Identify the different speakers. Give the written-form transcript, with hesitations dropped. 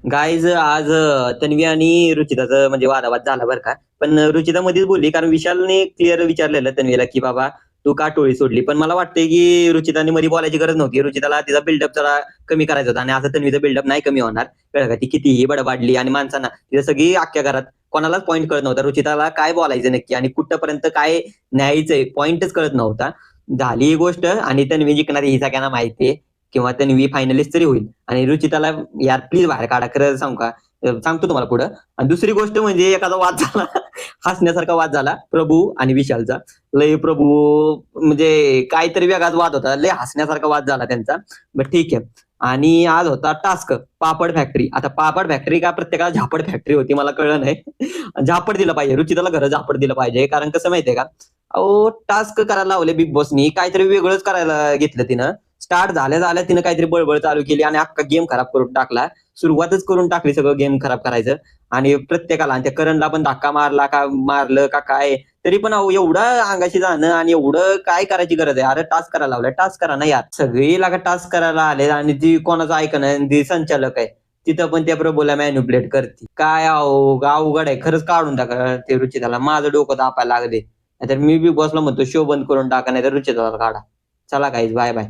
Speaker 1: Guys आज तन्वी आणि रुचिताचं म्हणजे वादावाद झाला बरं का. पण रुचिता मध्येच बोलली कारण विशालने क्लिअर विचारलेलं तन्वीला की बाबा तू का टोळी सोडली. पण मला वाटतंय की रुचिताने मध्ये बोलायची गरज नव्हती. रुचिताला तिचा बिल्डअप जरा कमी करायचा होता आणि असं तन्वीचा बिल्डअप नाही कमी होणार. कळलं का. ती कितीही बडबडली आणि माणसांना तिथं सगळी अख्ख्या घरात कोणालाच पॉईंट कळत नव्हता. रुचिताला काय बोलायचं नक्की आणि कुठपर्यंत काय न्यायचंय पॉईंटच कळत नव्हता. झाली ही गोष्ट आणि तन्वी जिंकणार ही सगळ्यांना माहितीये किंवा तन्वी फायनलिस्ट तरी होईल आणि रुचिताला यार प्लीज बाहेर काढा. खरं सांगू का. सांगतो तुम्हाला पुढं. आणि दुसरी गोष्ट म्हणजे एखादा वाद झाला हसण्यासारखा वाद झाला प्रभू आणि विशालचा. लय प्रभू म्हणजे काहीतरी वेगळाच वाद होता. लय हसण्यासारखा वाद झाला त्यांचा. बट ठीक आहे. आणि आज होता टास्क पापड फॅक्टरी. आता पापड फॅक्टरी का प्रत्येकाला झापड फॅक्टरी होती मला कळलं नाही. झापड दिलं पाहिजे रुचिताला. घर झापड दिलं पाहिजे कारण कसं माहितीये का. अहो टास्क करायला लावले बिग बॉसनी. काहीतरी वेगळंच करायला घेतलं तिनं. स्टार्ट झाल्या झाल्या तिनं काहीतरी बळबळ चालू केली आणि अख्खा गेम खराब करून टाकला. सुरुवातच करून टाकली सगळं गेम खराब करायचं. आणि प्रत्येकाला आणि त्या करणला पण धक्का मारला का मारलं का काय. तरी पण अहो एवढं अंगाशी जाणं आणि एवढं काय करायची गरज आहे. अरे टास्क करायला लावलाय टास्क करा ना यार. सगळी लागा टास्क करायला आले आणि ती कोणाचं ऐकणं ती संचालक आहे. तिथं पण त्या प्रभूला मॅन्युप्लेट करते. काय अहो अवघड आहे खरंच. काढून टाका ते रुचिताला. माझं डोकं तापायला लागले. नाहीतर मी बी बॉसला म्हणतो शो बंद करून टाका नाही तर रुचिताला काढा. चला गाईज बाय बाय.